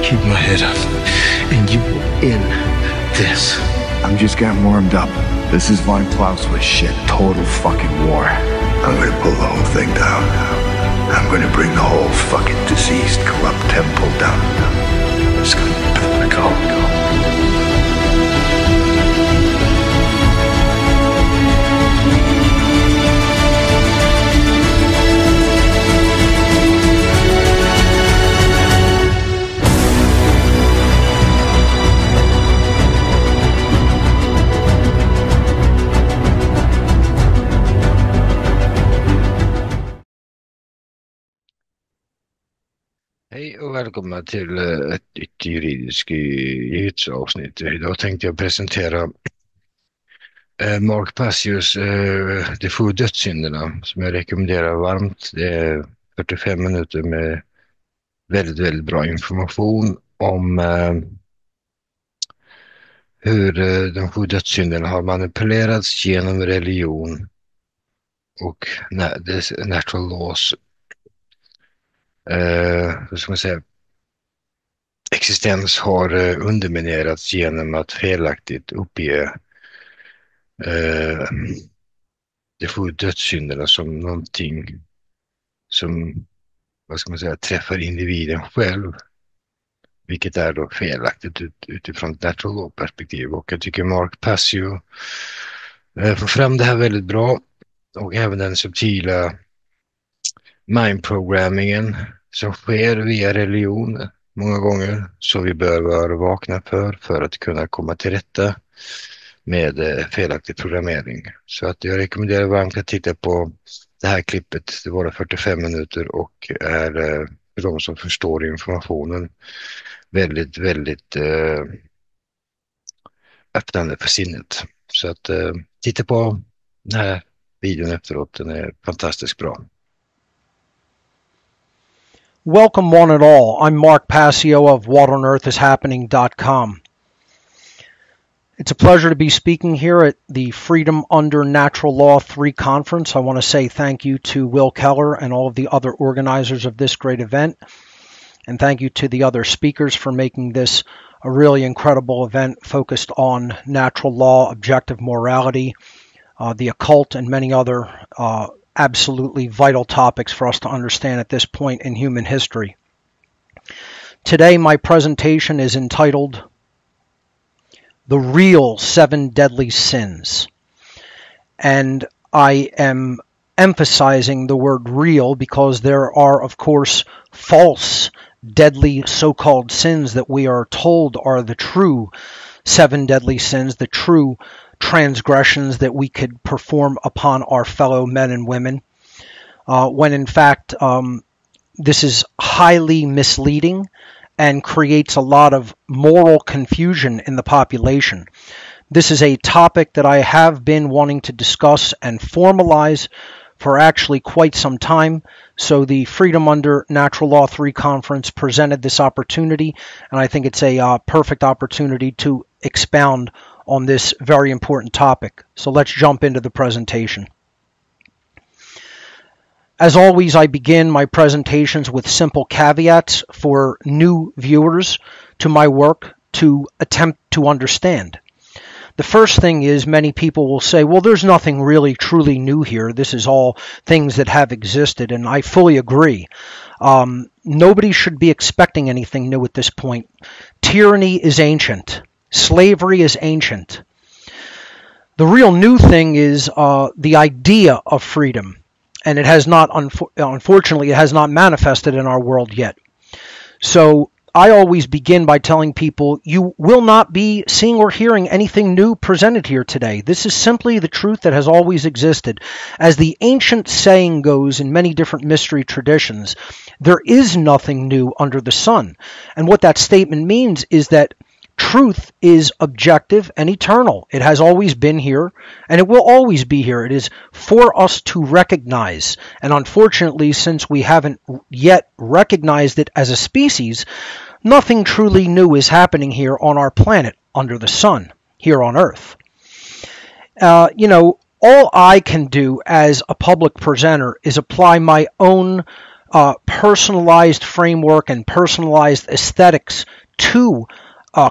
keep my head up, and you will end this. I'm just getting warmed up. This is Von Clausewitz shit. Total fucking war. I'm gonna pull the whole thing down. I'm gonna bring the whole fucking diseased, corrupt temple down. It's gonna go. Hej och välkomna till ett juridiskt ljudavsnitt. Idag tänkte jag presentera Passios De 7 dödssynderna som jag rekommenderar varmt. Det är 45 minuter med väldigt bra information om hur de 7 dödssynderna har manipulerats genom religion och natural laws. Hur ska man säga, existens har underminerats genom att felaktigt uppge de 7 dödssynderna som någonting som, vad ska man säga, träffar individen själv, vilket är då felaktigt utifrån ett natural law-perspektiv. Och jag tycker Passio får fram det här väldigt bra, och även den subtila mindprogrammingen som sker via religion många gånger, så vi bör vara vakna för att kunna komma till rätta med felaktig programmering. Så att jag rekommenderar varmt att titta på det här klippet. Det var 45 minuter och är för de som förstår informationen väldigt öppnande för sinnet. Så att titta på den här videon efteråt, den är fantastiskt bra. Welcome one and all. I'm Mark Passio of whatonearthishappening.com. It's a pleasure to be speaking here at the Freedom Under Natural Law 3 conference. I want to say thank you to Will Keller and all of the other organizers of this great event. And thank you to the other speakers for making this a really incredible event focused on natural law, objective morality, the occult, and many other absolutely vital topics for us to understand at this point in human history. Today, my presentation is entitled The Real 7 Deadly Sins. And I am emphasizing the word real because there are, of course, false, deadly so-called sins that we are told are the true 7 deadly sins, the true transgressions that we could perform upon our fellow men and women, when in fact this is highly misleading and creates a lot of moral confusion in the population. This is a topic that I have been wanting to discuss and formalize for actually quite some time. So the Freedom Under Natural Law 3 conference presented this opportunity, and I think it's a perfect opportunity to expound on this very important topic. So let's jump into the presentation. As always, I begin my presentations with simple caveats for new viewers to my work to attempt to understand. The first thing is, many people will say, well, there's nothing really truly new here. This is all things that have existed, and I fully agree. Nobody should be expecting anything new at this point. Tyranny is ancient. Slavery is ancient. The real new thing is the idea of freedom, and it has not, unfortunately, it has not manifested in our world yet. So I always begin by telling people, you will not be seeing or hearing anything new presented here today. This is simply the truth that has always existed. As the ancient saying goes in many different mystery traditions, there is nothing new under the sun. And what that statement means is that truth is objective and eternal. It has always been here, and it will always be here. It is for us to recognize. And unfortunately, since we haven't yet recognized it as a species, nothing truly new is happening here on our planet under the sun, here on Earth. All I can do as a public presenter is apply my own personalized framework and personalized aesthetics to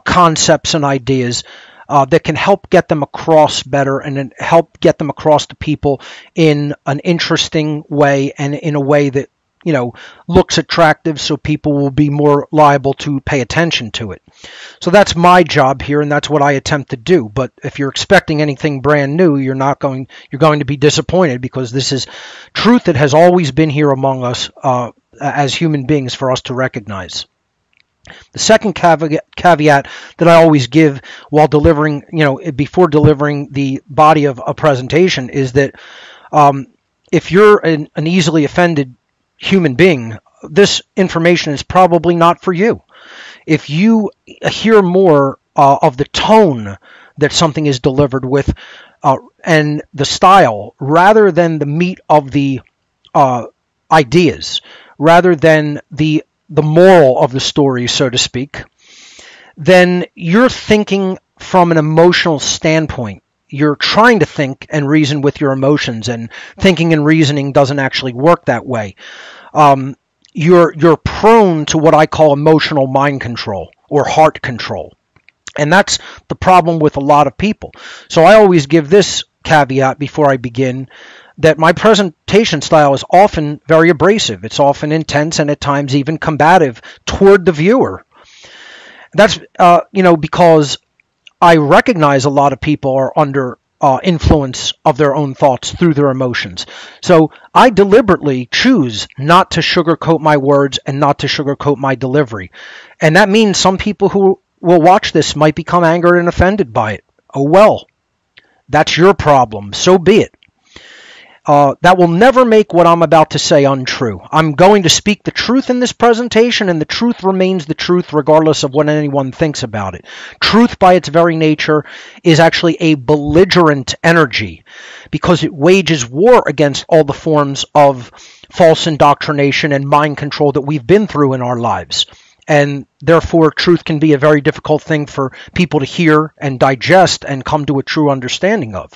concepts and ideas that can help get them across better and help get them across to people in an interesting way and in a way that, you know, looks attractive, so people will be more liable to pay attention to it. So that's my job here, and that's what I attempt to do. But if you're expecting anything brand new, you're going to be disappointed, because this is truth that has always been here among us as human beings for us to recognize. The second caveat that I always give while delivering, before delivering the body of a presentation, is that if you're an easily offended human being, this information is probably not for you. If you hear more of the tone that something is delivered with and the style, rather than the meat of the ideas, rather than the moral of the story, so to speak, then you're thinking from an emotional standpoint. You're trying to think and reason with your emotions, and thinking and reasoning doesn't actually work that way. You're prone to what I call emotional mind control or heart control. And that's the problem with a lot of people. So I always give this caveat before I begin, that my presentation style is often very abrasive. It's often intense and at times even combative toward the viewer. That's, because I recognize a lot of people are under influence of their own thoughts through their emotions. So I deliberately choose not to sugarcoat my words and not to sugarcoat my delivery. And that means some people who will watch this might become angered and offended by it. Oh well, that's your problem. So be it. That will never make what I'm about to say untrue. I'm going to speak the truth in this presentation, and the truth remains the truth regardless of what anyone thinks about it. Truth, by its very nature, is actually a belligerent energy, because it wages war against all the forms of false indoctrination and mind control that we've been through in our lives. And therefore, truth can be a very difficult thing for people to hear and digest and come to a true understanding of.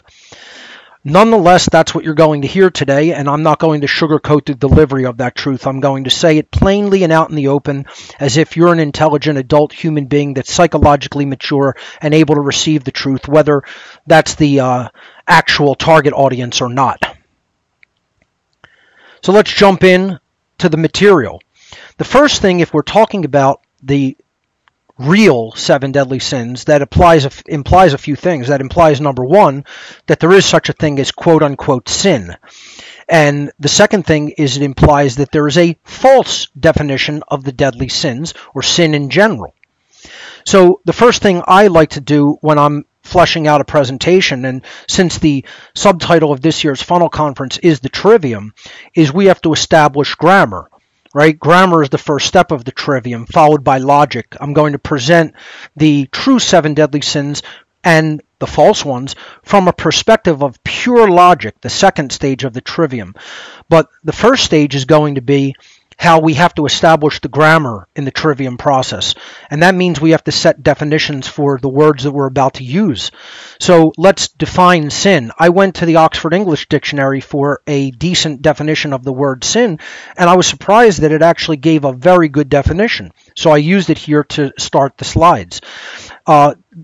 Nonetheless, that's what you're going to hear today, and I'm not going to sugarcoat the delivery of that truth. I'm going to say it plainly and out in the open, as if you're an intelligent adult human being that's psychologically mature and able to receive the truth, whether that's the actual target audience or not. So let's jump in to the material. The first thing, if we're talking about the real 7 deadly sins, that implies a few things. That implies, number one, that there is such a thing as quote-unquote sin. And the second thing is it implies that there is a false definition of the deadly sins, or sin in general. So the first thing I like to do when I'm fleshing out a presentation, and since the subtitle of this year's funnel conference is the trivium, is we have to establish grammar. Right? Grammar is the first step of the trivium, followed by logic. I'm going to present the true 7 deadly sins and the false ones from a perspective of pure logic, the second stage of the trivium. But the first stage is going to be how we have to establish the grammar in the trivium process. And that means we have to set definitions for the words that we're about to use. So let's define sin. I went to the Oxford English Dictionary for a decent definition of the word sin, and I was surprised that it actually gave a very good definition. So I used it here to start the slides.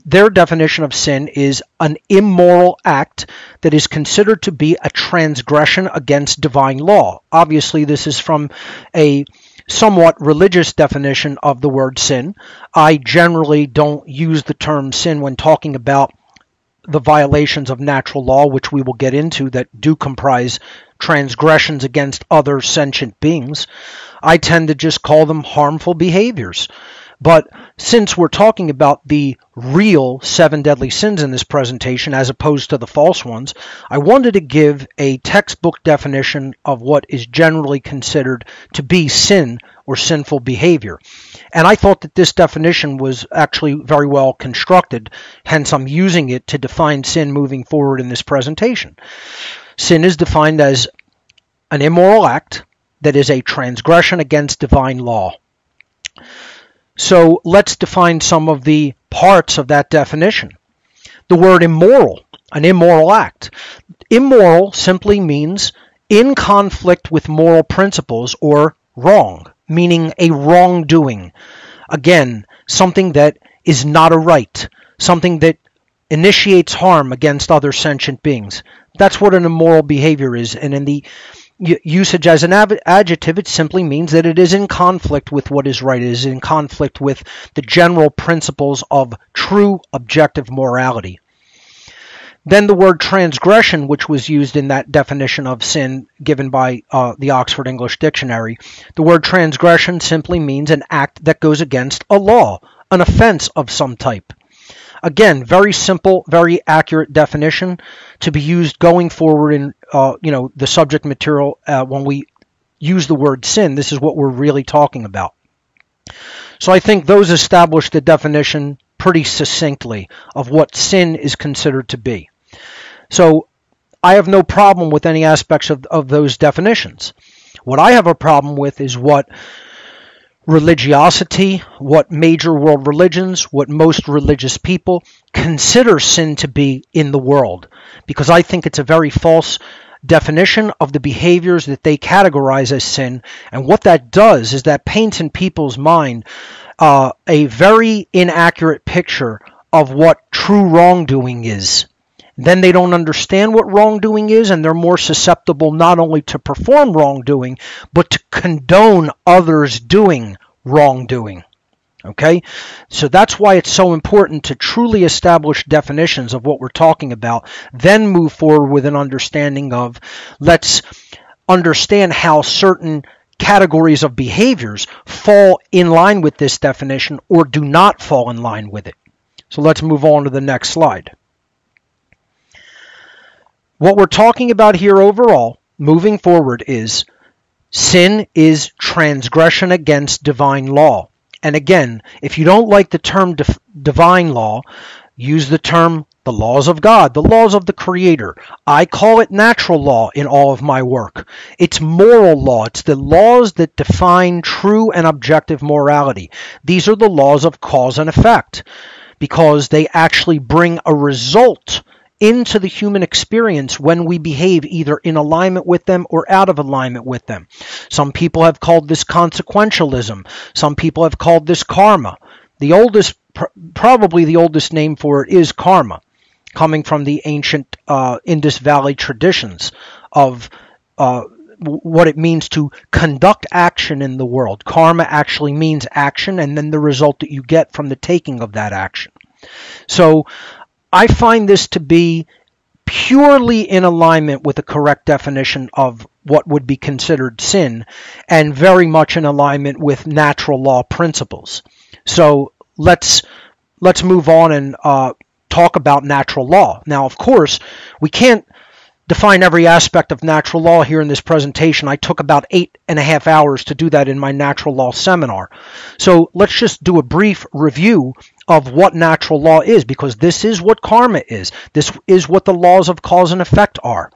Their definition of sin is an immoral act that is considered to be a transgression against divine law. Obviously, this is from a somewhat religious definition of the word sin. I generally don't use the term sin when talking about the violations of natural law, which we will get into, that do comprise transgressions against other sentient beings. I tend to just call them harmful behaviors. But since we're talking about the real 7 deadly sins in this presentation as opposed to the false ones, I wanted to give a textbook definition of what is generally considered to be sin or sinful behavior. And I thought that this definition was actually very well constructed, hence I'm using it to define sin moving forward in this presentation. Sin is defined as an immoral act that is a transgression against divine law. So let's define some of the parts of that definition. The word immoral, an immoral act. Immoral simply means in conflict with moral principles or wrong, meaning a wrongdoing. Again, something that is not a right, something that initiates harm against other sentient beings. That's what an immoral behavior is, and in the usage as an adjective, it simply means that it is in conflict with what is right. It is in conflict with the general principles of true objective morality. Then the word transgression, which was used in that definition of sin given by the Oxford English Dictionary, the word transgression simply means an act that goes against a law, an offense of some type. Again, very simple, very accurate definition to be used going forward in the subject material when we use the word sin. This is what we're really talking about. So I think those establish the definition pretty succinctly of what sin is considered to be. So I have no problem with any aspects of those definitions. What I have a problem with is what religiosity, what major world religions, what most religious people consider sin to be in the world, because I think it's a very false definition of the behaviors that they categorize as sin. And what that does is that paints in people's mind a very inaccurate picture of what true wrongdoing is. Then they don't understand what wrongdoing is, and they're more susceptible not only to perform wrongdoing, but to condone others doing wrongdoing. Okay? So that's why it's so important to truly establish definitions of what we're talking about, then move forward with an understanding of, let's understand how certain categories of behaviors fall in line with this definition or do not fall in line with it. So let's move on to the next slide. What we're talking about here overall, moving forward, is sin is transgression against divine law. And again, if you don't like the term divine law, use the term the laws of God, the laws of the Creator. I call it natural law in all of my work. It's moral law. It's the laws that define true and objective morality. These are the laws of cause and effect, because they actually bring a result into the human experience when we behave either in alignment with them or out of alignment with them. Some people have called this consequentialism. Some people have called this karma. Probably the oldest name for it is karma, coming from the ancient Indus Valley traditions of what it means to conduct action in the world. Karma actually means action, and then the result that you get from the taking of that action. So I find this to be purely in alignment with the correct definition of what would be considered sin, and very much in alignment with natural law principles. So let's move on and talk about natural law. Now, of course, we can't define every aspect of natural law here in this presentation. I took about 8.5 hours to do that in my natural law seminar. So let's just do a brief review of what natural law is, because this is what karma is. This is what the laws of cause and effect are.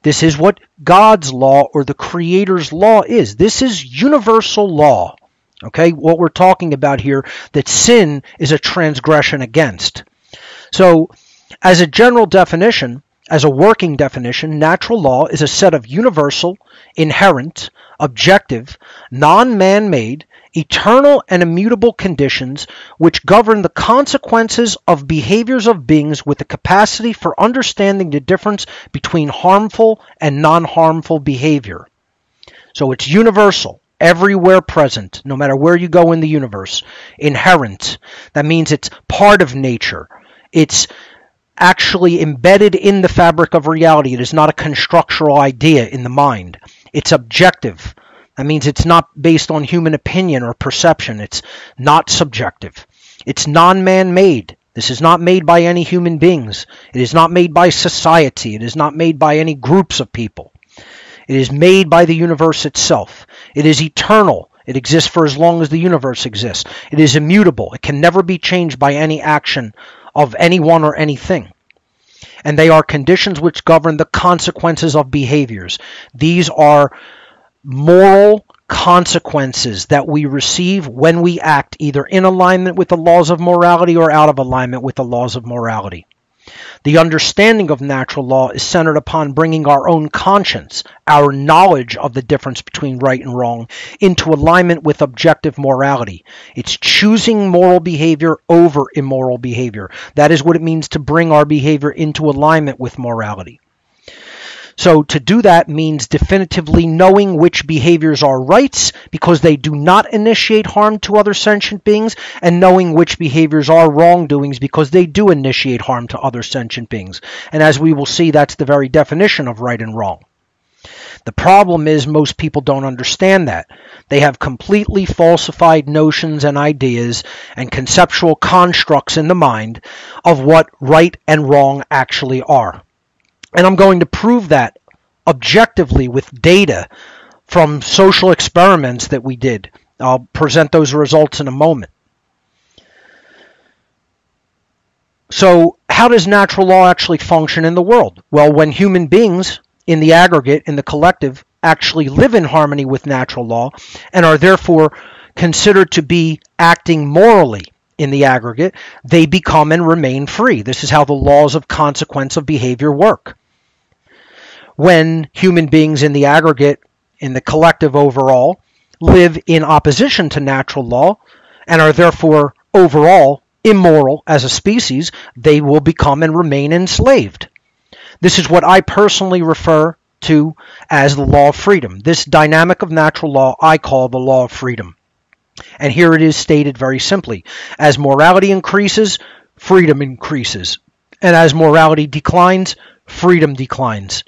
This is what God's law or the Creator's law is. This is universal law. Okay, what we're talking about here, that sin is a transgression against. So, as a general definition, as a working definition, natural law is a set of universal, inherent, objective, non-man-made, eternal and immutable conditions which govern the consequences of behaviors of beings with the capacity for understanding the difference between harmful and non-harmful behavior. So it's universal, everywhere present, no matter where you go in the universe. Inherent, that means it's part of nature. It's actually embedded in the fabric of reality. It is not a constructural idea in the mind. It's objective. That means it's not based on human opinion or perception. It's not subjective. It's non-man-made. This is not made by any human beings. It is not made by society. It is not made by any groups of people. It is made by the universe itself. It is eternal. It exists for as long as the universe exists. It is immutable. It can never be changed by any action of anyone or anything. And they are conditions which govern the consequences of behaviors. These are moral consequences that we receive when we act either in alignment with the laws of morality or out of alignment with the laws of morality. The understanding of natural law is centered upon bringing our own conscience, our knowledge of the difference between right and wrong, into alignment with objective morality. It's choosing moral behavior over immoral behavior. That is what it means to bring our behavior into alignment with morality. So to do that means definitively knowing which behaviors are rights because they do not initiate harm to other sentient beings, and knowing which behaviors are wrongdoings because they do initiate harm to other sentient beings. And as we will see, that's the very definition of right and wrong. The problem is most people don't understand that. They have completely falsified notions and ideas and conceptual constructs in the mind of what right and wrong actually are. And I'm going to prove that objectively with data from social experiments that we did. I'll present those results in a moment. So how does natural law actually function in the world? Well, when human beings in the aggregate, in the collective, actually live in harmony with natural law and are therefore considered to be acting morally in the aggregate, they become and remain free. This is how the laws of consequence of behavior work. When human beings in the aggregate, in the collective overall, live in opposition to natural law and are therefore overall immoral as a species, they will become and remain enslaved. This is what I personally refer to as the law of freedom. This dynamic of natural law I call the law of freedom. And here it is stated very simply. As morality increases, freedom increases. And as morality declines, freedom declines.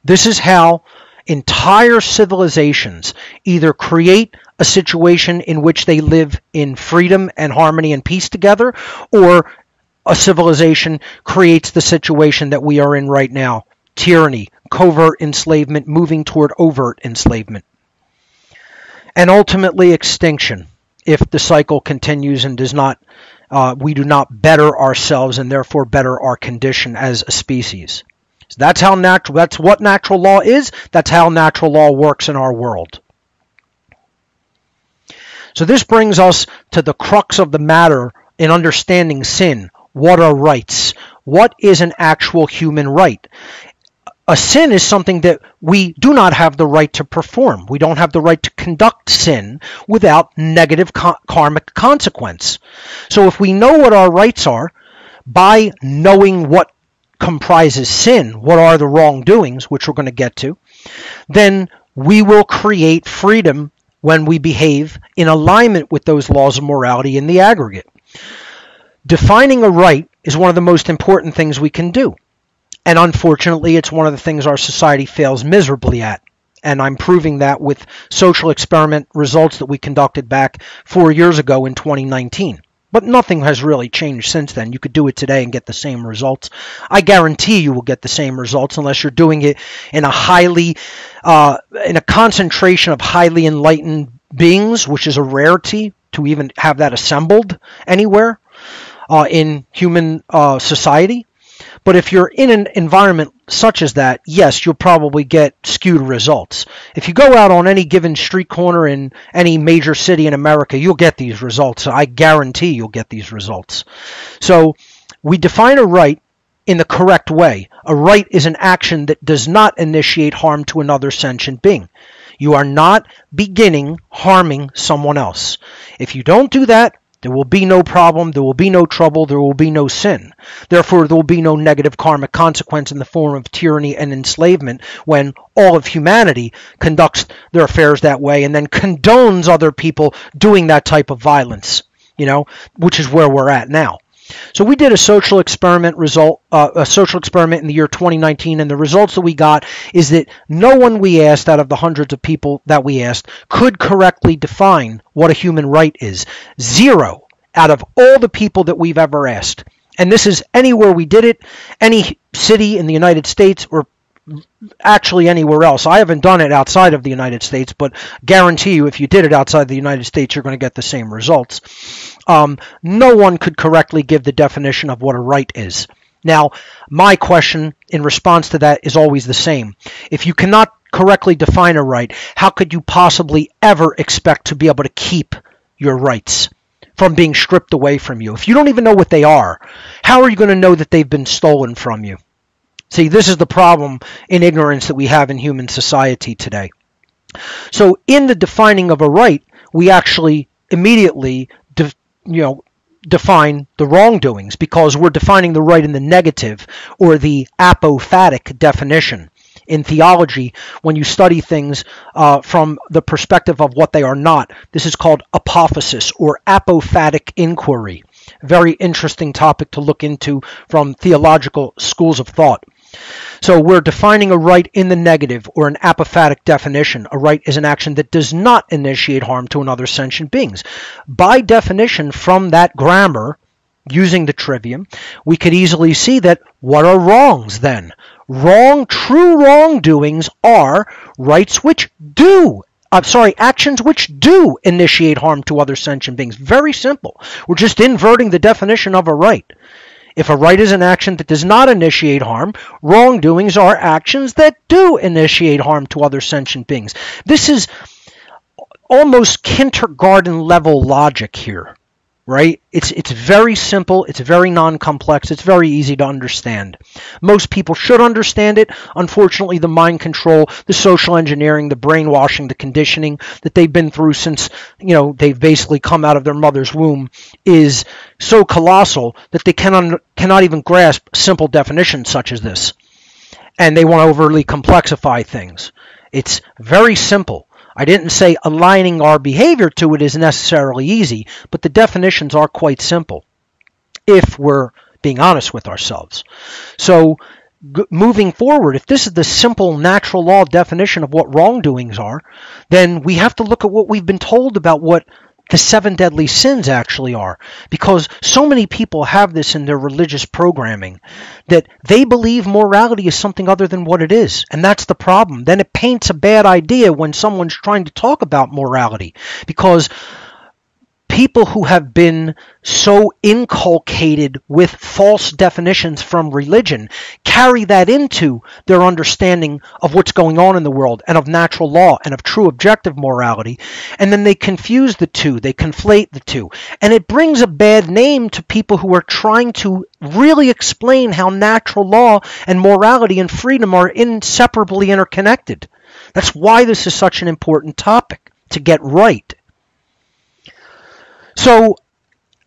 This is how entire civilizations either create a situation in which they live in freedom and harmony and peace together, or a civilization creates the situation that we are in right now. Tyranny, covert enslavement, moving toward overt enslavement. And ultimately extinction, if the cycle continues and does not, we do not better ourselves and therefore better our condition as a species. So that's what natural law is. That's how natural law works in our world. So this brings us to the crux of the matter in understanding sin. What are rights? What is an actual human right? A sin is something that we do not have the right to perform. We don't have the right to conduct sin without negative karmic consequence. So if we know what our rights are, by knowing what comprises sin, what are the wrongdoings, which we're going to get to, then we will create freedom when we behave in alignment with those laws of morality in the aggregate. Defining a right is one of the most important things we can do. And unfortunately, it's one of the things our society fails miserably at. And I'm proving that with social experiment results that we conducted back 4 years ago in 2019. But nothing has really changed since then. You could do it today and get the same results. I guarantee you will get the same results unless you're doing it in a concentration of highly enlightened beings, which is a rarity to even have that assembled anywhere in human society. But if you're in an environment such as that, yes, you'll probably get skewed results. If you go out on any given street corner in any major city in America, you'll get these results. I guarantee you'll get these results. So we define a right in the correct way. A right is an action that does not initiate harm to another sentient being. You are not beginning harming someone else. If you don't do that, there will be no problem, there will be no trouble, there will be no sin. Therefore, there will be no negative karmic consequence in the form of tyranny and enslavement when all of humanity conducts their affairs that way and then condones other people doing that type of violence, which is where we're at now. So we did a social experiment in the year 2019, and the results that we got is that no one we asked out of the hundreds of people that we asked could correctly define what a human right is. 0 out of all the people that we've ever asked. And this is anywhere we did it, any city in the United States or actually anywhere else. I haven't done it outside of the United States, but guarantee you if you did it outside the United States, you're going to get the same results. No one could correctly give the definition of what a right is. Now, my question in response to that is always the same. If you cannot correctly define a right, how could you possibly ever expect to be able to keep your rights? from being stripped away from you. If you don't even know what they are, how are you going to know that they've been stolen from you? See, this is the problem in ignorance that we have in human society today. So in the defining of a right, we actually immediately define the wrongdoings, because we're defining the right in the negative, or the apophatic definition. In theology, when you study things from the perspective of what they are not, this is called apophasis or apophatic inquiry. Very interesting topic to look into from theological schools of thought. So we're defining a right in the negative, or an apophatic definition. A right is an action that does not initiate harm to another sentient beings. By definition, from that grammar, using the trivium, we could easily see that what are wrongs then? True wrongdoings are rights which do, actions which do initiate harm to other sentient beings. Very simple. We're just inverting the definition of a right. If a right is an action that does not initiate harm, wrongdoings are actions that do initiate harm to other sentient beings. This is almost kindergarten level logic here, right? It's very simple, it's very non-complex, it's very easy to understand. Most people should understand it. Unfortunately, the mind control, the social engineering, the brainwashing, the conditioning that they've been through since, they've basically come out of their mother's womb is so colossal that they cannot even grasp simple definitions such as this. And they want to overly complexify things. It's very simple. I didn't say aligning our behavior to it is necessarily easy, but the definitions are quite simple if we're being honest with ourselves. So moving forward, if this is the simple natural law definition of what wrongdoings are, then we have to look at what we've been told about what the 7 deadly sins actually are, because so many people have this in their religious programming that they believe morality is something other than what it is, and that's the problem. Then it paints a bad idea when someone's trying to talk about morality, because people who have been so inculcated with false definitions from religion carry that into their understanding of what's going on in the world and of natural law and of true objective morality, and then they confuse the two, they conflate the two, and it brings a bad name to people who are trying to really explain how natural law and morality and freedom are inseparably interconnected. That's why this is such an important topic to get right. So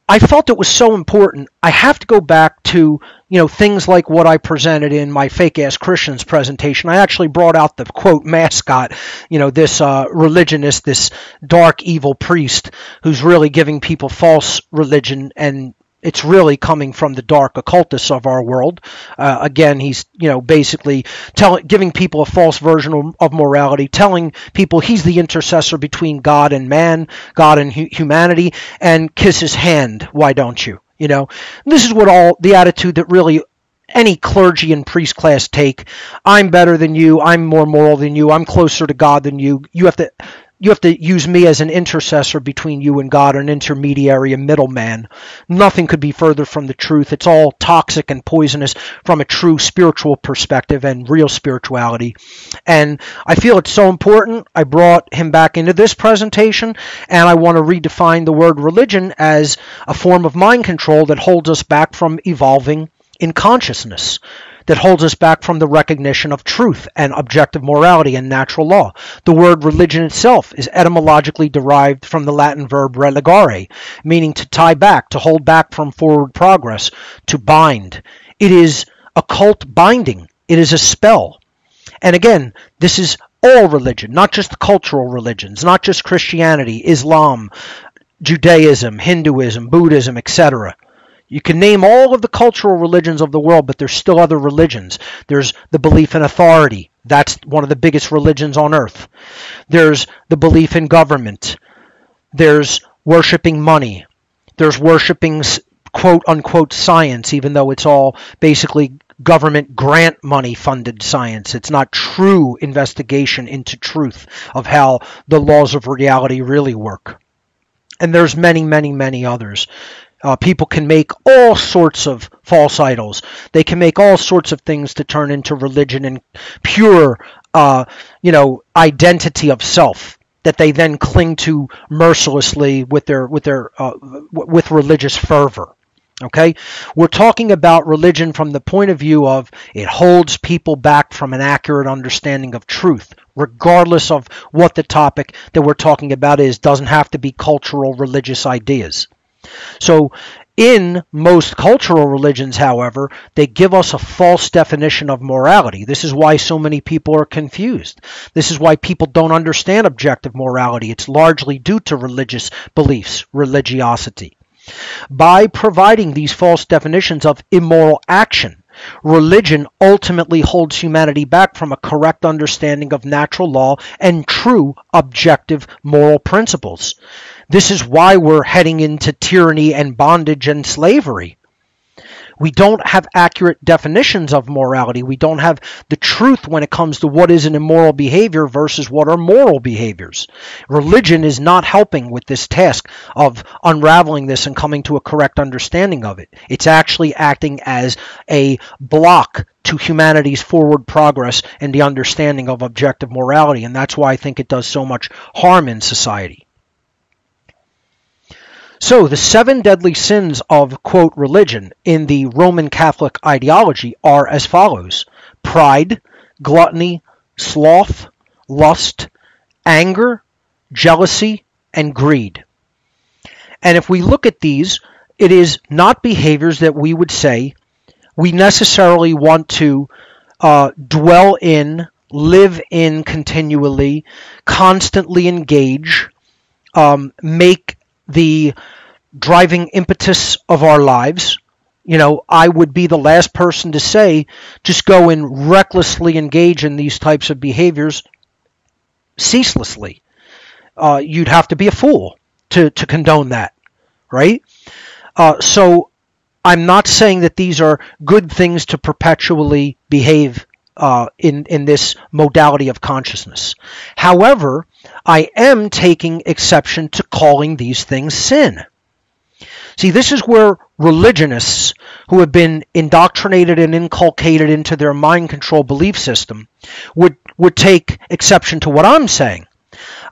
I felt it was so important. I have to go back to, things like what I presented in my Fake-Ass Christians presentation. I actually brought out the, quote, mascot, this religionist, this dark, evil priest who's really giving people false religion, and it's really coming from the dark occultists of our world. Again, he's, basically giving people a false version of morality, telling people he's the intercessor between God and man, God and humanity, and kiss his hand, why don't you? This is what all the attitude that really any clergy and priest class take. I'm better than you. I'm more moral than you. I'm closer to God than you. You have to use me as an intercessor between you and God, an intermediary, a middleman. Nothing could be further from the truth. It's all toxic and poisonous from a true spiritual perspective and real spirituality. And I feel it's so important. I brought him back into this presentation, and I want to redefine the word religion as a form of mind control that holds us back from evolving in consciousness, that holds us back from the recognition of truth and objective morality and natural law. The word religion itself is etymologically derived from the Latin verb religare, meaning to tie back, to hold back from forward progress, to bind. It is occult binding. It is a spell. And again, this is all religion, not just the cultural religions, not just Christianity, Islam, Judaism, Hinduism, Buddhism, etc. You can name all of the cultural religions of the world, but there's still other religions. There's the belief in authority. That's one of the biggest religions on earth. There's the belief in government. There's worshiping money. There's worshiping quote-unquote science, even though it's all basically government grant money funded science. It's not true investigation into truth of how the laws of reality really work. And there's many, many, many others. People can make all sorts of false idols. They can make all sorts of things to turn into religion and pure, identity of self. that they then cling to mercilessly with religious fervor. Okay, we're talking about religion from the point of view of it holds people back from an accurate understanding of truth, regardless of what the topic that we're talking about is. Doesn't have to be cultural religious ideas. So in most cultural religions, however, they give us a false definition of morality. This is why so many people are confused. This is why people don't understand objective morality. It's largely due to religious beliefs, religiosity. By providing these false definitions of immoral action, religion ultimately holds humanity back from a correct understanding of natural law and true objective moral principles. This is why we're heading into tyranny and bondage and slavery. We don't have accurate definitions of morality. We don't have the truth when it comes to what is an immoral behavior versus what are moral behaviors. Religion is not helping with this task of unraveling this and coming to a correct understanding of it. It's actually acting as a block to humanity's forward progress and the understanding of objective morality, and that's why I think it does so much harm in society. So the 7 deadly sins of, quote, religion in the Roman Catholic ideology are as follows: pride, gluttony, sloth, lust, anger, jealousy, and greed. And if we look at these, it is not behaviors that we would say we necessarily want to dwell in, live in continually, constantly engage, make the driving impetus of our lives. You know, I would be the last person to say just go and recklessly engage in these types of behaviors ceaselessly. You'd have to be a fool to condone that, right? So I'm not saying that these are good things to perpetually behave in this modality of consciousness. However, I am taking exception to calling these things sin. See, this is where religionists who have been indoctrinated and inculcated into their mind control belief system would take exception to what I'm saying.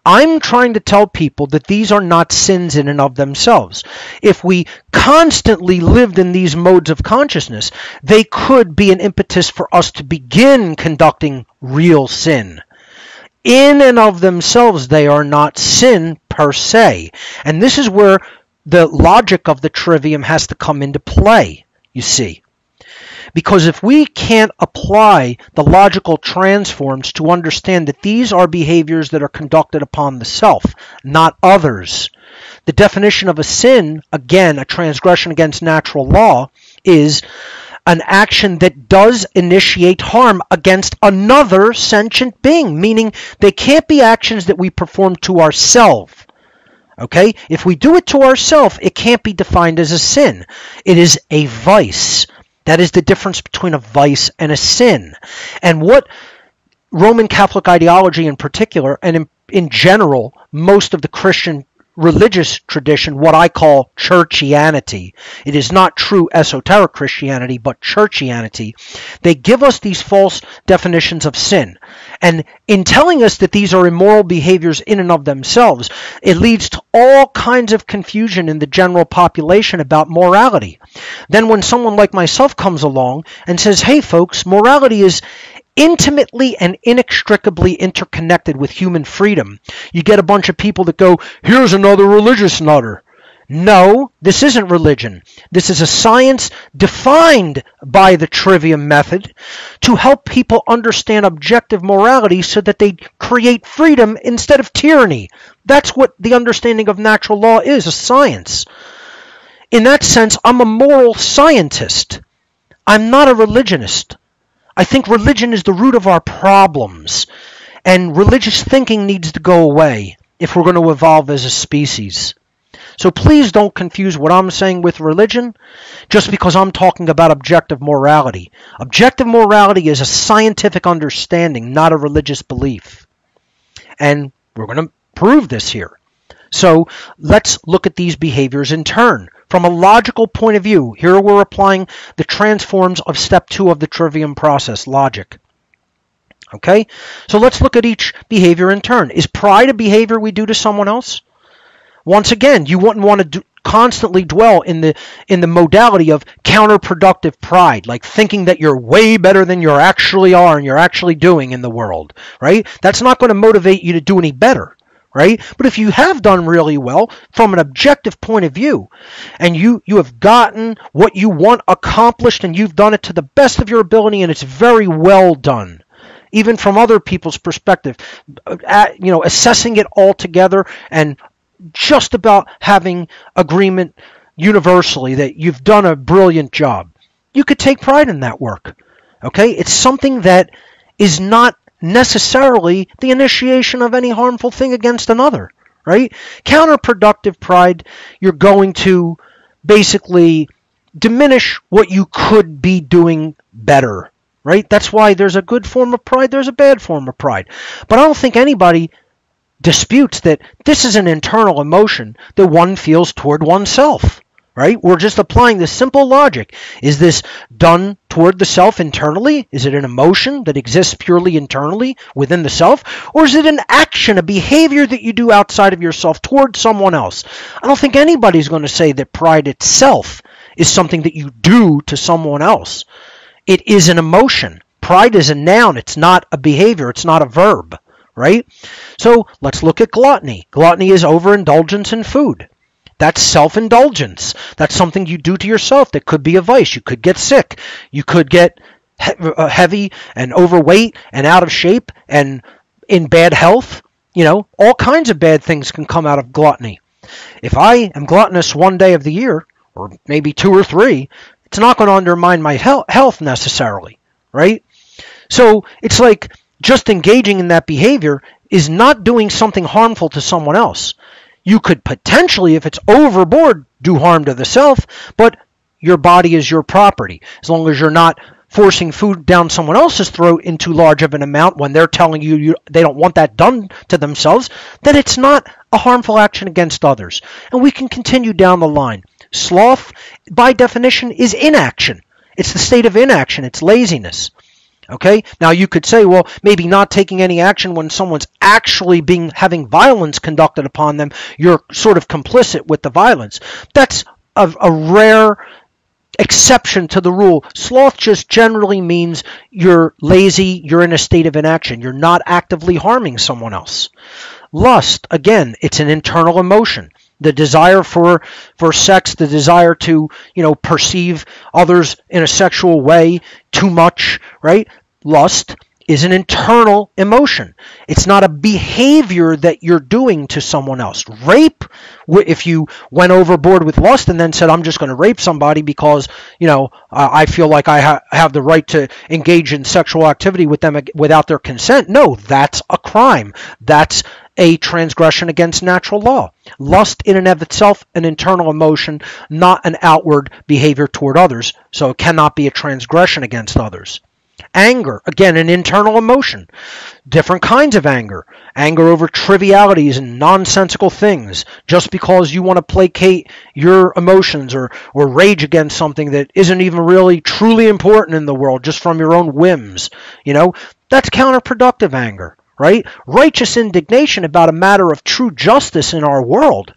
I'm trying to tell people that these are not sins in and of themselves. If we constantly lived in these modes of consciousness, they could be an impetus for us to begin conducting real sin. In and of themselves, they are not sin per se. And this is where the logic of the trivium has to come into play, you see. Because if we can't apply the logical transforms to understand that these are behaviors that are conducted upon the self, not others. The definition of a sin, again, a transgression against natural law, is an action that does initiate harm against another sentient being, meaning they can't be actions that we perform to ourselves. Okay? If we do it to ourselves, it can't be defined as a sin. It is a vice. That is the difference between a vice and a sin. And what Roman Catholic ideology in particular, and in general, most of the Christian religious tradition, what I call churchianity, it is not true esoteric Christianity, but churchianity, they give us these false definitions of sin. And in telling us that these are immoral behaviors in and of themselves, it leads to all kinds of confusion in the general population about morality. Then when someone like myself comes along and says, hey folks, morality is intimately and inextricably interconnected with human freedom, you get a bunch of people that go, here's another religious nutter. No, this isn't religion. This is a science defined by the trivium method to help people understand objective morality so that they create freedom instead of tyranny. That's what the understanding of natural law is, a science. In that sense, I'm a moral scientist. I'm not a religionist. I think religion is the root of our problems, and religious thinking needs to go away if we're going to evolve as a species. So please don't confuse what I'm saying with religion just because I'm talking about objective morality. Objective morality is a scientific understanding, not a religious belief. And we're going to prove this here. So let's look at these behaviors in turn. From a logical point of view, here we're applying the transforms of step 2 of the trivium process, logic. Okay? So let's look at each behavior in turn. Is pride a behavior we do to someone else? Once again, you wouldn't want to constantly dwell in the modality of counterproductive pride, like thinking that you're way better than you actually are and you're actually doing in the world, right? That's not going to motivate you to do any better, right? But if you have done really well from an objective point of view, and you have gotten what you want accomplished and you've done it to the best of your ability and it's very well done, even from other people's perspective, assessing it all together and just about having agreement universally that you've done a brilliant job, you could take pride in that work. Okay? It's something that is not necessarily the initiation of any harmful thing against another, right? Counterproductive pride, you're going to basically diminish what you could be doing better, right? That's why there's a good form of pride, there's a bad form of pride. But I don't think anybody disputes that this is an internal emotion that one feels toward oneself, right? We're just applying this simple logic. Is this done toward the self internally? Is it an emotion that exists purely internally within the self? Or is it an action, a behavior that you do outside of yourself toward someone else? I don't think anybody's going to say that pride itself is something that you do to someone else. It is an emotion. Pride is a noun. It's not a behavior. It's not a verb. Right? So let's look at gluttony. Gluttony is overindulgence in food. That's self-indulgence. That's something you do to yourself that could be a vice. You could get sick. You could get heavy and overweight and out of shape and in bad health. All kinds of bad things can come out of gluttony. If I am gluttonous one day of the year, or maybe 2 or 3, it's not going to undermine my health necessarily. Right? So it's like just engaging in that behavior is not doing something harmful to someone else. You could potentially, if it's overboard, do harm to the self, but your body is your property. As long as you're not forcing food down someone else's throat in too large of an amount when they're telling you they don't want that done to themselves, then it's not a harmful action against others. And we can continue down the line. Sloth, by definition, is inaction. It's the state of inaction. It's laziness. Okay? Now you could say, well, maybe not taking any action when someone's actually having violence conducted upon them, you're sort of complicit with the violence. That's a rare exception to the rule. Sloth just generally means you're lazy, you're in a state of inaction, you're not actively harming someone else. Lust, again, it's an internal emotion. The desire for sex, the desire to, perceive others in a sexual way too much, right? Lust is an internal emotion. It's not a behavior that you're doing to someone else. Rape, if you went overboard with lust and then said, I'm just going to rape somebody because, I feel like I have the right to engage in sexual activity with them without their consent. No, that's a crime. That's a transgression against natural law. Lust in and of itself, an internal emotion, not an outward behavior toward others, so it cannot be a transgression against others. Anger, again, an internal emotion. Different kinds of anger. Anger over trivialities and nonsensical things, just because you want to placate your emotions or rage against something that isn't even really truly important in the world, just from your own whims. That's counterproductive anger. Right? Righteous indignation about a matter of true justice in our world.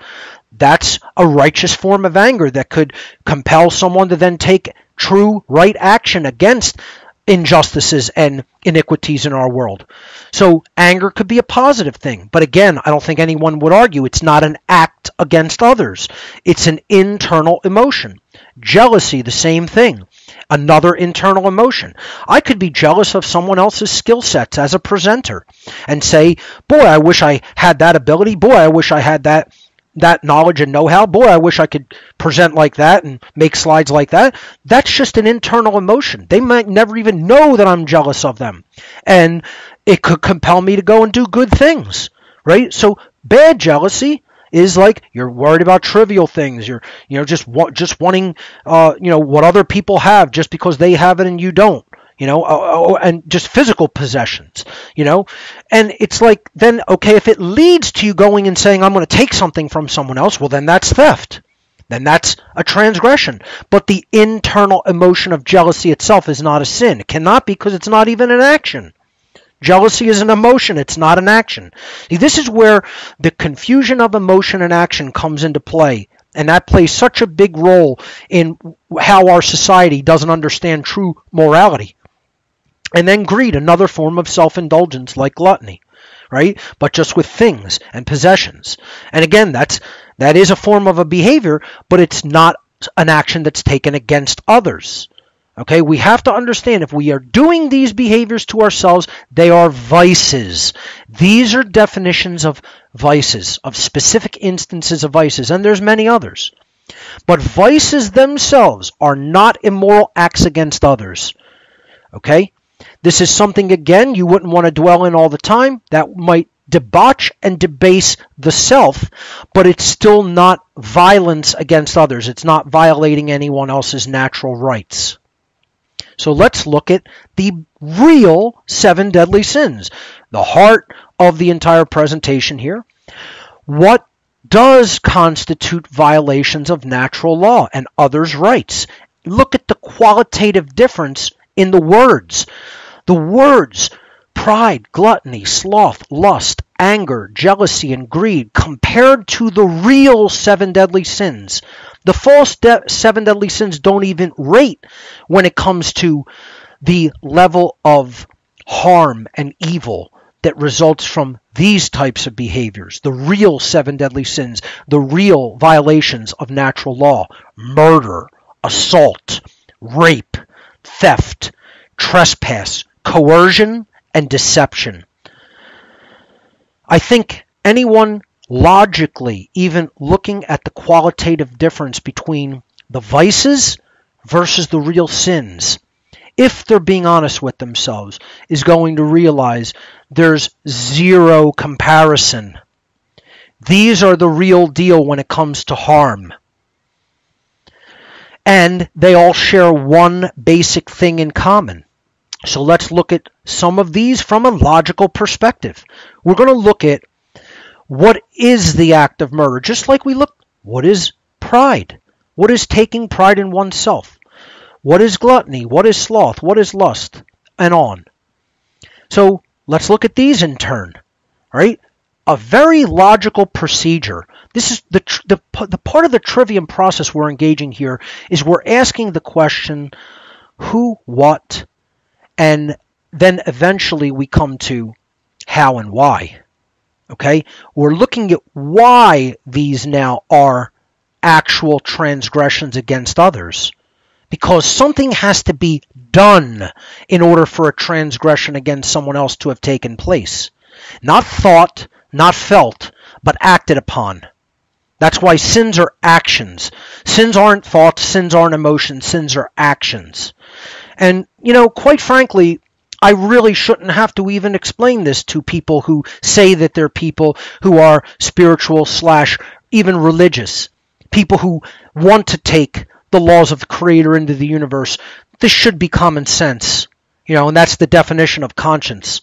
That's a righteous form of anger that could compel someone to then take true right action against injustices and iniquities in our world. So anger could be a positive thing. But again, I don't think anyone would argue it's not an act against others. It's an internal emotion. Jealousy, the same thing. Another internal emotion. I could be jealous of someone else's skill sets as a presenter and say, boy, I wish I had that ability. Boy, I wish I had that knowledge and know-how. Boy, I wish I could present like that and make slides like that. That's just an internal emotion. They might never even know that I'm jealous of them. And it could compel me to go and do good things, right? So bad jealousy is like you're worried about trivial things. You're just wanting what other people have just because they have it and you don't. And just physical possessions, and it's like, then, okay, if it leads to you going and saying, I'm going to take something from someone else, well, then that's theft. Then that's a transgression. But the internal emotion of jealousy itself is not a sin. It cannot be, because it's not even an action. Jealousy is an emotion. It's not an action. See, this is where the confusion of emotion and action comes into play. And that plays such a big role in how our society doesn't understand true morality. And then greed, another form of self-indulgence like gluttony, right? But just with things and possessions. And again, that is a form of a behavior, but it's not an action that's taken against others. Okay, we have to understand if we are doing these behaviors to ourselves, they are vices. These are definitions of vices, of specific instances of vices, and there's many others. But vices themselves are not immoral acts against others. Okay, this is something, again, you wouldn't want to dwell in all the time. That might debauch and debase the self, but it's still not violence against others. It's not violating anyone else's natural rights. So let's look at the real 7 deadly sins, the heart of the entire presentation here. What does constitute violations of natural law and others' rights? Look at the qualitative difference in the words. The words pride, gluttony, sloth, lust, anger, jealousy, and greed compared to the real 7 deadly sins. The false 7 deadly sins don't even rate when it comes to the level of harm and evil that results from these types of behaviors. The real 7 deadly sins, the real violations of natural law: murder, assault, rape, theft, trespass, coercion, and deception. I think anyone logically, even looking at the qualitative difference between the vices versus the real sins, if they're being honest with themselves, is going to realize there's zero comparison. These are the real deal when it comes to harm. And they all share one basic thing in common. So let's look at some of these from a logical perspective. We're going to look at what is the act of murder, just like we look, what is pride? What is taking pride in oneself? What is gluttony? What is sloth? What is lust? And on. So let's look at these in turn, right? A very logical procedure. This is the part of the trivium process we're engaging here is we're asking the question, who, what, and then eventually we come to how and why. Okay? We're looking at why these now are actual transgressions against others. Because something has to be done in order for a transgression against someone else to have taken place. Not thought, not felt, but acted upon. That's why sins are actions. Sins aren't thoughts, sins aren't emotions, sins are actions. And, quite frankly, I really shouldn't have to even explain this to people who say that they're people who are spiritual / even religious. People who want to take the laws of the Creator into the universe. This should be common sense. And that's the definition of conscience.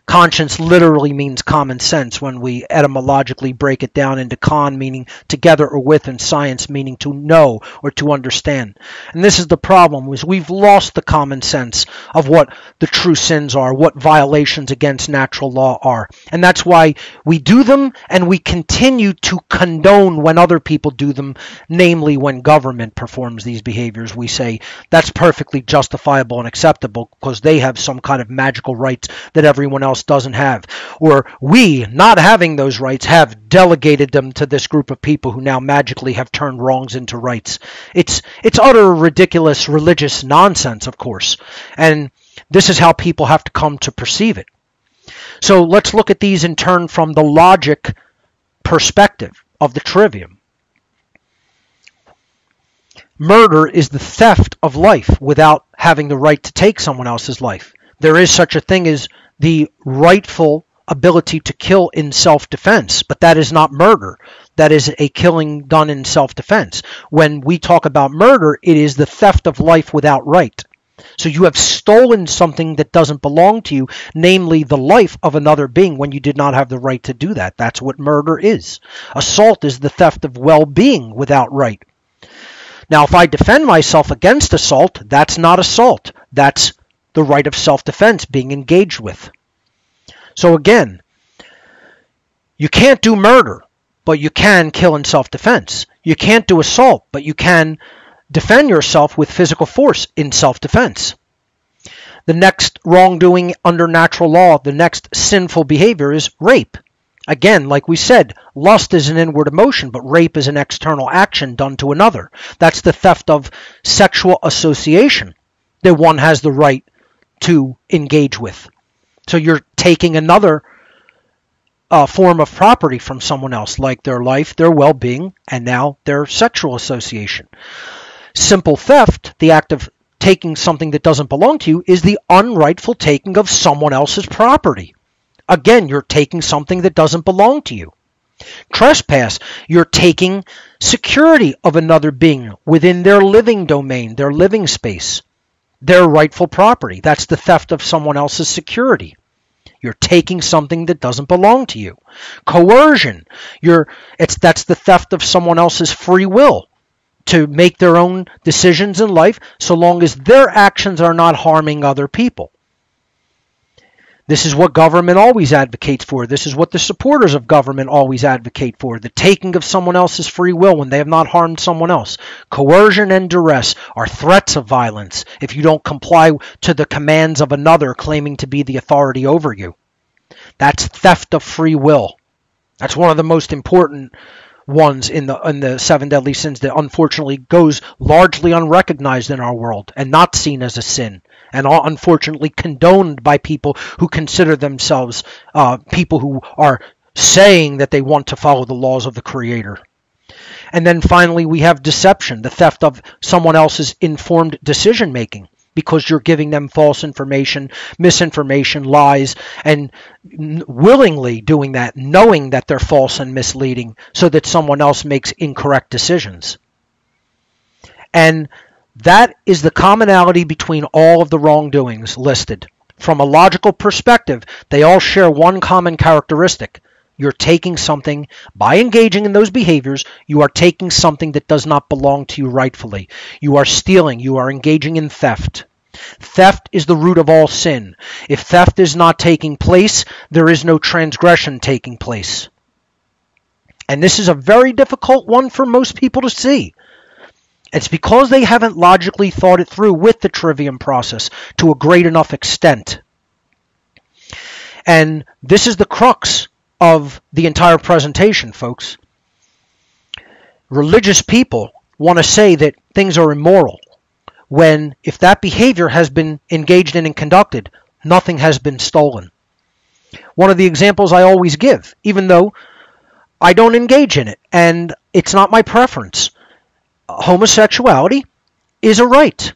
Conscience literally means common sense when we etymologically break it down into con, meaning together or with, and science, meaning to know or to understand. And this is the problem, is we've lost the common sense of what the true sins are, what violations against natural law are. And that's why we do them, and we continue to condone when other people do them, namely when government performs these behaviors. We say that's perfectly justifiable and acceptable because they have some kind of magical rights that everyone else doesn't have, or we, not having those rights, have delegated them to this group of people who now magically have turned wrongs into rights. It's utter ridiculous religious nonsense, of course, and this is how people have to come to perceive it. So let's look at these in turn from the logic perspective of the trivium. Murder is the theft of life without having the right to take someone else's life. There is such a thing as the rightful ability to kill in self-defense, but that is not murder. That is a killing done in self-defense. When we talk about murder, it is the theft of life without right. So you have stolen something that doesn't belong to you, namely the life of another being when you did not have the right to do that. That's what murder is. Assault is the theft of well-being without right. Now, if I defend myself against assault, that's not assault. That's the right of self-defense being engaged with. So again, you can't do murder, but you can kill in self-defense. You can't do assault, but you can defend yourself with physical force in self-defense. The next wrongdoing under natural law, the next sinful behavior is rape. Again, like we said, lust is an inward emotion, but rape is an external action done to another. That's the theft of sexual association that one has the right to engage with. So you're taking another form of property from someone else, like their life, their well-being, and now their sexual association. Simple theft, the act of taking something that doesn't belong to you, is the unrightful taking of someone else's property. Again, you're taking something that doesn't belong to you. Trespass, you're taking security of another being within their living domain, their living space, their rightful property. That's the theft of someone else's security. You're taking something that doesn't belong to you. Coercion, that's the theft of someone else's free will to make their own decisions in life, so long as their actions are not harming other people. This is what government always advocates for. This is what the supporters of government always advocate for. The taking of someone else's free will when they have not harmed someone else. Coercion and duress are threats of violence if you don't comply to the commands of another claiming to be the authority over you. That's theft of free will. That's one of the most important ones in the seven deadly sins that unfortunately goes largely unrecognized in our world and not seen as a sin, and are unfortunately condoned by people who consider themselves people who are saying that they want to follow the laws of the Creator. And then finally we have deception, the theft of someone else's informed decision making, because you're giving them false information, misinformation, lies, and willingly doing that, knowing that they're false and misleading, so that someone else makes incorrect decisions. And that is the commonality between all of the wrongdoings listed. From a logical perspective, they all share one common characteristic. You're taking something, by engaging in those behaviors, you are taking something that does not belong to you rightfully. You are stealing, you are engaging in theft. Theft is the root of all sin. If theft is not taking place, there is no transgression taking place. And this is a very difficult one for most people to see. It's because they haven't logically thought it through with the trivium process to a great enough extent. And this is the crux of the entire presentation, folks. Religious people want to say that things are immoral, when if that behavior has been engaged in and conducted, nothing has been stolen. One of the examples I always give, even though I don't engage in it and it's not my preference, homosexuality is a right.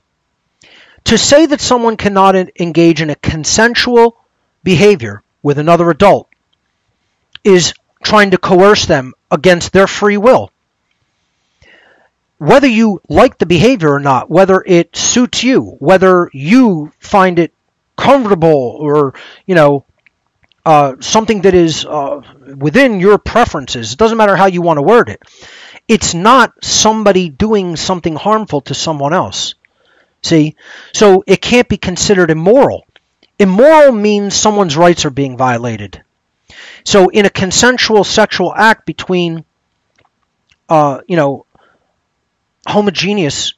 To say that someone cannot engage in a consensual behavior with another adult is trying to coerce them against their free will. Whether you like the behavior or not, whether it suits you, whether you find it comfortable or, something that is within your preferences, it doesn't matter how you want to word it. It's not somebody doing something harmful to someone else. See? So it can't be considered immoral. Immoral means someone's rights are being violated. So in a consensual sexual act between, homogeneous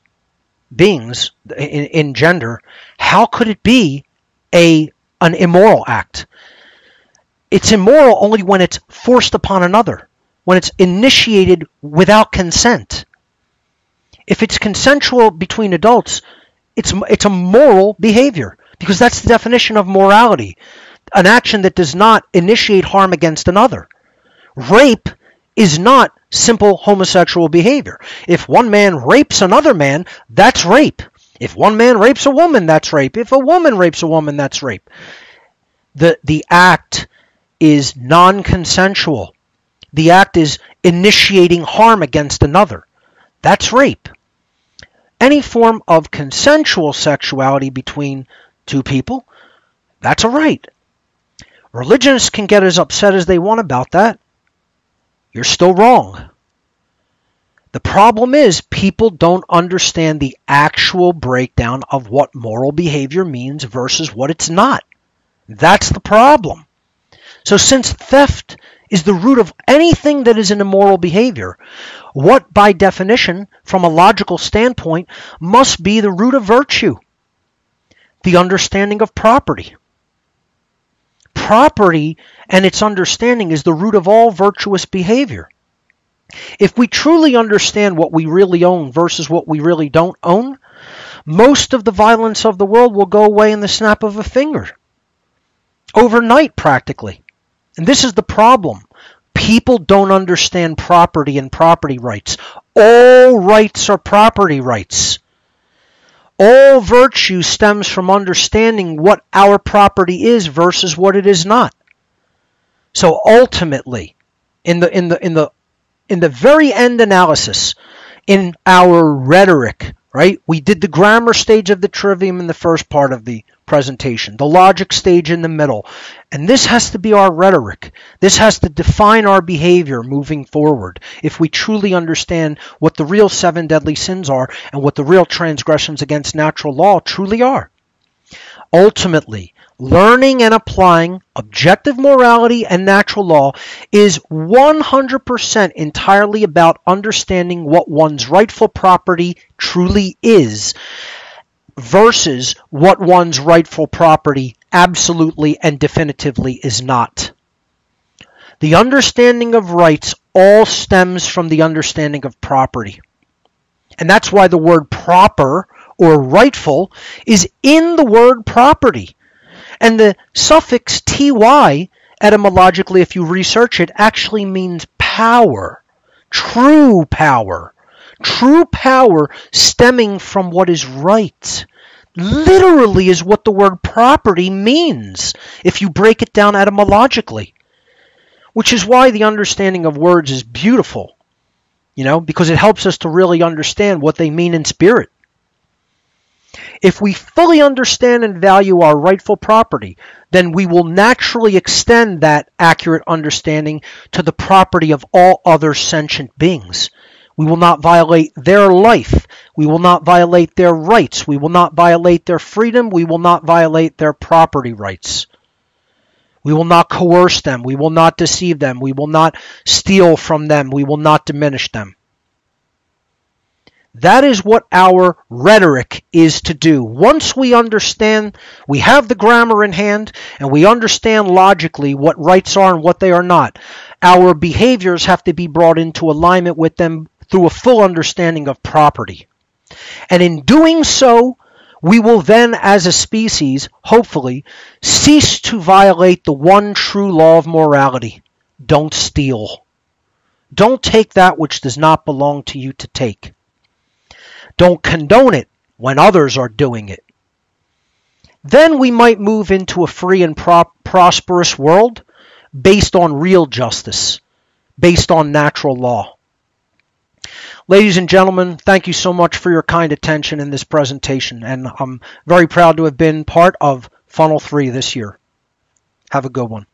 beings in gender, how could it be an immoral act? It's immoral only when it's forced upon another, when it's initiated without consent. If it's consensual between adults, it's a moral behavior, because that's the definition of morality. An action that does not initiate harm against another. Rape is not simple homosexual behavior. If one man rapes another man, that's rape. If one man rapes a woman, that's rape. If a woman rapes a woman, that's rape. The act is non-consensual. The act is initiating harm against another. That's rape. Any form of consensual sexuality between two people, that's a right. Religionists can get as upset as they want about that. You're still wrong. The problem is people don't understand the actual breakdown of what moral behavior means versus what it's not. That's the problem. So since theft is the root of anything that is an immoral behavior, what by definition, from a logical standpoint, must be the root of virtue? The understanding of property. Property and its understanding is the root of all virtuous behavior. If we truly understand what we really own versus what we really don't own, most of the violence of the world will go away in the snap of a finger. Overnight, practically. And this is the problem. People don't understand property and property rights. All rights are property rights. All virtue stems from understanding what our property is versus what it is not. So ultimately, in the very end analysis, in our rhetoric, right? We did the grammar stage of the trivium in the first part of the presentation, the logic stage in the middle. And this has to be our rhetoric. This has to define our behavior moving forward if we truly understand what the real 7 deadly sins are and what the real transgressions against natural law truly are. Ultimately, learning and applying objective morality and natural law is 100% entirely about understanding what one's rightful property truly is versus what one's rightful property absolutely and definitively is not. The understanding of rights all stems from the understanding of property. And that's why the word proper or rightful is in the word property. And the suffix ty, etymologically, if you research it, actually means power, true power. True power stemming from what is right. Literally is what the word property means, if you break it down etymologically. Which is why the understanding of words is beautiful, because it helps us to really understand what they mean in spirit. If we fully understand and value our rightful property, then we will naturally extend that accurate understanding to the property of all other sentient beings. We will not violate their life. We will not violate their rights. We will not violate their freedom. We will not violate their property rights. We will not coerce them. We will not deceive them. We will not steal from them. We will not diminish them. That is what our rhetoric is to do. Once we understand, we have the grammar in hand, and we understand logically what rights are and what they are not, our behaviors have to be brought into alignment with them through a full understanding of property. And in doing so, we will then, as a species, hopefully, cease to violate the one true law of morality. Don't steal. Don't take that which does not belong to you to take. Don't condone it when others are doing it. Then we might move into a free and prosperous world based on real justice, based on natural law. Ladies and gentlemen, thank you so much for your kind attention in this presentation, and I'm very proud to have been part of Funnel 3 this year. Have a good one.